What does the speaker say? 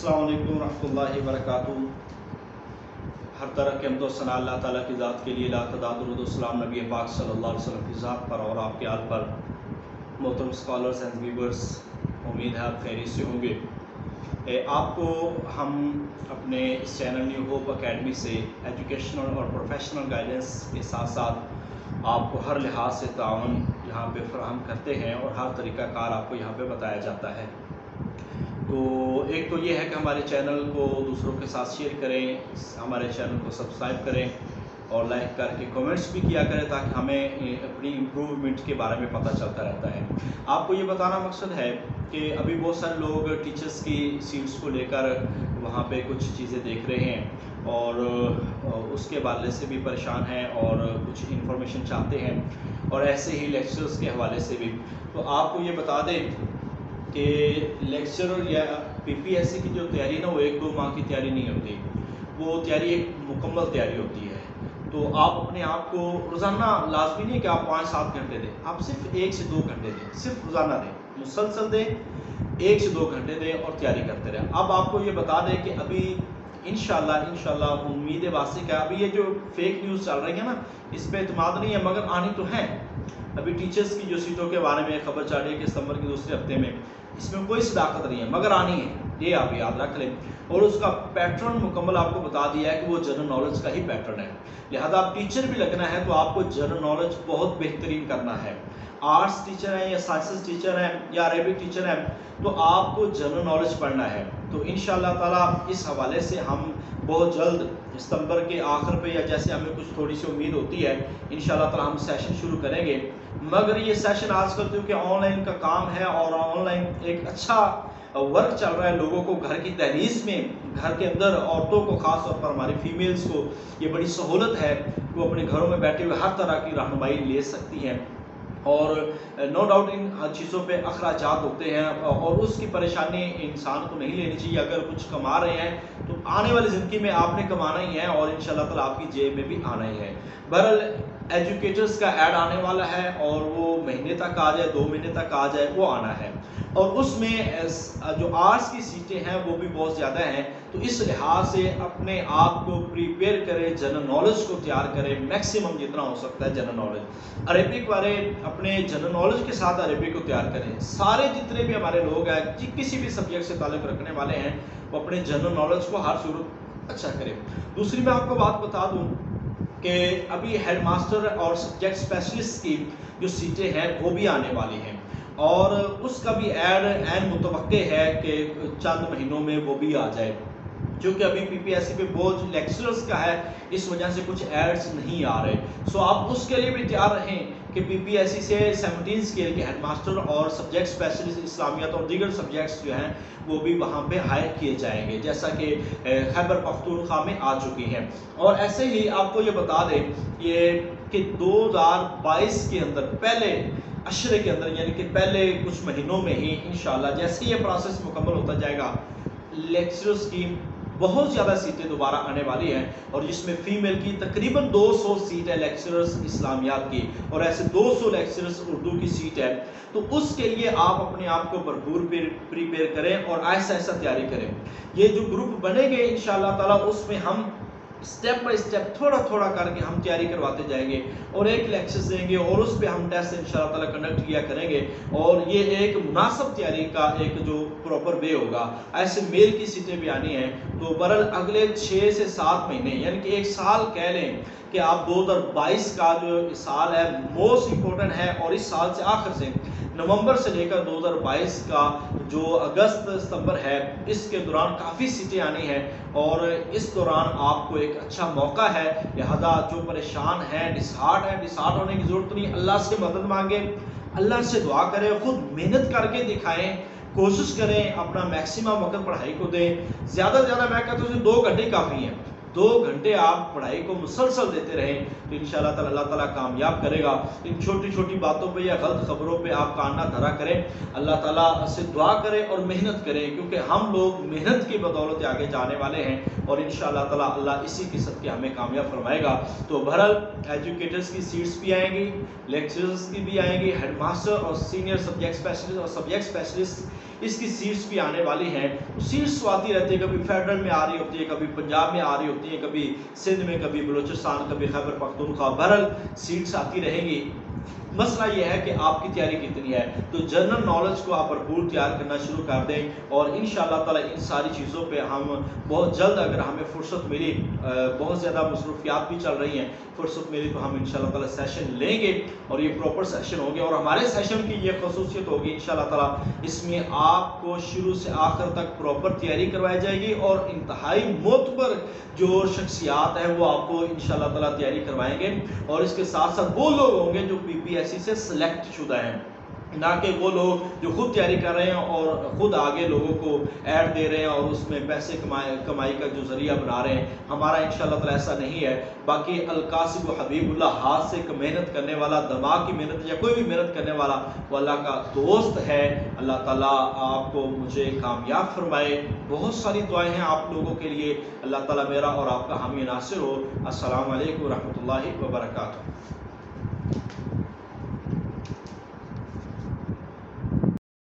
अस्सलाम वालेकुम रहमतुल्लाहि व बरकातुहू। हर तरह के हम्द व सना अल्लाह ताला की ज़ात के लिए ला तदाद दुरूद व सलाम नबी पाक सल्लल्लाहु अलैहि वसल्लम की ज़ात पर और आपके आल पर। मोहतरम स्कॉलर्स एंड व्यूवर्स, उम्मीद है आप खैरियत से होंगे। आपको हम अपने इस चैनल न्यू होप एकेडमी से एजुकेशनल और प्रोफेशनल गाइडेंस के साथ साथ आपको हर लिहाज से ताउन यहाँ पे फराहम करते हैं और हर तरीक़ाकार आपको यहाँ पे बताया जाता है। तो एक तो ये है कि हमारे चैनल को दूसरों के साथ शेयर करें, हमारे चैनल को सब्सक्राइब करें और लाइक करके कमेंट्स भी किया करें ताकि हमें अपनी इम्प्रूवमेंट के बारे में पता चलता रहता है। आपको ये बताना मकसद है कि अभी बहुत सारे लोग टीचर्स की सीट्स को लेकर वहाँ पे कुछ चीज़ें देख रहे हैं और उसके हवाले से भी परेशान हैं और कुछ इन्फॉर्मेशन चाहते हैं और ऐसे ही लेक्चर्स के हवाले से भी। तो आपको ये बता दें कि लेक्चर या पीपीएससी की जो तैयारी ना वो 1-2 माह की तैयारी नहीं होती, वो तैयारी एक मुकम्मल तैयारी होती है। तो आप अपने आप को रोज़ाना लाजमी नहीं है कि आप 5-7 घंटे दें, आप सिर्फ 1 से 2 घंटे दें, सिर्फ रोज़ाना दें, मुसलसल दें, 1 से 2 घंटे दें और तैयारी करते रहें। अब आपको ये बता दें कि अभी इंशाल्लाह उम्मीद वासिक है। अभी ये जो फेक न्यूज़ चल रही है ना, इस पर एतमाद नहीं है मगर आनी तो है। अभी टीचर्स की जो सीटों के बारे में खबर चल रही है कि सितंबर के दूसरे हफ्ते में, इसमें कोई सदाकत नहीं है मगर आनी है, ये आप याद रख लें। और उसका पैटर्न मुकम्मल आपको बता दिया है कि वो जनरल नॉलेज का ही पैटर्न है। लिहाजा आप टीचर भी लगना है तो आपको जनरल नॉलेज बहुत बेहतरीन करना है। आर्ट्स टीचर हैं या साइंसेस टीचर हैं या अरेबिक टीचर हैं तो आपको जनरल नॉलेज पढ़ना है। तो इंशाअल्लाह ताला इस हवाले से हम बहुत जल्द सितंबर के आखिर पे या जैसे हमें कुछ थोड़ी सी उम्मीद होती है इंशाअल्लाह ताला हम सेशन शुरू करेंगे। मगर ये सेशन आजकल क्योंकि ऑनलाइन का काम है और ऑनलाइन एक अच्छा वर्क चल रहा है, लोगों को घर की तहरीस में घर के अंदर औरतों को ख़ास तौर पर हमारी फीमेल्स को ये बड़ी सहूलत है, वो अपने घरों में बैठे हुए हर तरह की रहनुमाई ले सकती हैं और नो डाउट इन चीज़ों पे अखराजात होते हैं और उसकी परेशानी इंसान को नहीं लेनी चाहिए। अगर कुछ कमा रहे हैं तो आने वाली ज़िंदगी में आपने कमाना ही है और इंशाल्लाह ताला आपकी जेब में भी आना ही है। बहरहाल एजुकेटर्स का ऐड आने वाला है और वो महीने तक आ जाए, 2 महीने तक आ जाए, वो आना है और उसमें जो आर्ट्स की सीटें हैं वो भी बहुत ज़्यादा हैं। तो इस लिहाज से अपने आप को प्रिपेयर करें, जनरल नॉलेज को तैयार करें, मैक्सिमम जितना हो सकता है जनरल नॉलेज। अरेबिक वाले अपने जनरल नॉलेज के साथ अरेबिक को तैयार करें। सारे जितने भी हमारे लोग हैं किसी भी सब्जेक्ट से ताल्लुक़ रखने वाले हैं वो अपने जनरल नॉलेज को हर सूरत अच्छा करें। दूसरी मैं आपको बात बता दूँ कि अभी हेड मास्टर और सब्जेक्ट स्पेशलिस्ट की जो सीटें हैं वो भी आने वाली हैं और उसका भी ऐन मुतवक्के है कि चंद महीनों में वो भी आ जाए। क्योंकि अभी पीपीएससी पे बोझ लेक्चरर्स का है, इस वजह से कुछ एड्स नहीं आ रहे। सो आप उसके लिए भी तैयार रहें कि पीपीएससी से 17 स्केल के हेडमास्टर और सब्जेक्ट स्पेशलिस्ट इस्लामियात और दीगर सब्जेक्ट्स जो हैं वो भी वहाँ पे हायर किए जाएंगे, जैसा कि खैबर पख्तूनख्वा में आ चुकी हैं। और ऐसे ही आपको ये बता दें ये कि 2022 के अंदर पहले अशरे के अंदर यानी कि पहले कुछ महीनों में ही इंशाल्लाह जैसे ये प्रोसेस मुकम्मल होता जाएगा, लेक्चरर्स की बहुत ज़्यादा सीटें दोबारा आने वाली हैं और जिसमें फ़ीमेल की तकरीबन 200 सीट है लेक्चरर्स इस्लामियात की और ऐसे 200 लेक्चरर्स उर्दू की सीट है। तो उसके लिए आप अपने आप को भरपूर प्रिपेयर करें और ऐसा तैयारी करें। ये जो ग्रुप बनेंगे इंशाअल्लाह ताला उसमें हम स्टेप बाय स्टेप थोड़ा थोड़ा करके हम तैयारी करवाते जाएंगे और एक लेक्चर देंगे और उस पर हम टेस्ट इंशाअल्लाह ताला कंडक्ट किया करेंगे और ये एक मुनासिब तैयारी का एक जो प्रॉपर वे होगा। ऐसे मेल की सीटें भी आनी हैं तो बहरहाल अगले 6 से 7 महीने यानी कि 1 साल कह लें कि आप 2022 का जो साल है मोस्ट इम्पोर्टेंट है और इस साल से आखिर से नवंबर से लेकर 2022 का जो अगस्त सितंबर है इसके दौरान काफ़ी सीटें आनी हैं और इस दौरान आपको एक अच्छा मौका है। लिहाजा जो परेशान हैं, डिसहार्ट होने की ज़रूरत नहीं, अल्लाह से मदद मांगे, अल्लाह से दुआ करें, खुद मेहनत करके दिखाएं, कोशिश करें, अपना मैक्सिमम वक्त पढ़ाई को दें। ज़्यादा से ज़्यादा मैं कहता हूँ 2 घंटे काफ़ी हैं। 2 घंटे आप पढ़ाई को मुसलसल देते रहें तो इंशाअल्लाह ताला अल्लाह ताला कामयाब करेगा। इन छोटी छोटी बातों पे या गलत खबरों पे आप कान ना धरा करें, अल्लाह ताला से दुआ करें और मेहनत करें, क्योंकि हम लोग मेहनत की बदौलत आगे जाने वाले हैं और इंशाअल्लाह ताला अल्लाह इसी की सदके हमें कामयाब फरमाएगा। तो बहरहाल एजुकेटर्स की सीट्स भी आएंगी, लेक्चरर्स की भी आएंगी, हेड मास्टर और सीनियर सब्जेक्ट स्पेशलिस्ट और सब्जेक्ट स्पेशलिस्ट इसकी सीट्स भी आने वाली हैं। सीट्स आती रहती है, कभी फेडरल में आ रही होती है, कभी पंजाब में आ रही होती है, कभी सिंध में, कभी बलूचिस्तान, कभी खैबर पख्तूनख्वा, बहरहाल सीट्स आती रहेंगी। मसला ये है कि आपकी तैयारी कितनी है। तो जनरल नॉलेज को आप भरपूर तैयार करना शुरू कर दें और इंशाअल्लाह ताला इन सारी चीज़ों पे हम बहुत जल्द, अगर हमें फुर्सत मिली, बहुत ज़्यादा मसरूफियात भी चल रही हैं, फुर्सत मिली तो हम इंशाअल्लाह ताला सेशन लेंगे और ये प्रॉपर सेशन होंगे। और हमारे सेशन की ये खसूसियत होगी इंशाअल्लाह ताला, इसमें आपको शुरू से आखिर तक प्रॉपर तैयारी करवाई जाएगी और इंतहाई मोतबर जो शख्सियात है वो आपको इंशाअल्लाह ताला तैयारी करवाएंगे। और इसके साथ साथ वो लोग होंगे जो PPSC से सिलेक्ट शुदा हैं, ना कि वो लोग जो खुद तैयारी कर रहे हैं और खुद आगे लोगों को ऐड दे रहे हैं और उसमें पैसे कमाई का जो जरिया बना रहे हैं। हमारा इंशाअल्लाह ताला ऐसा नहीं है। बाकी अलकासिब हबीबुल्लाह, हाथ से मेहनत करने वाला, दिमाग की मेहनत या कोई भी मेहनत करने वाला, वो अल्लाह का दोस्त है। अल्लाह ताला आपको मुझे कामयाब फरमाए। बहुत सारी दुआएं हैं आप लोगों के लिए। अल्लाह ताला मेरा और आपका हामी नासिर हो। अस्सलामु अलैकुम रहमतुल्लाहि व बरकातुहू।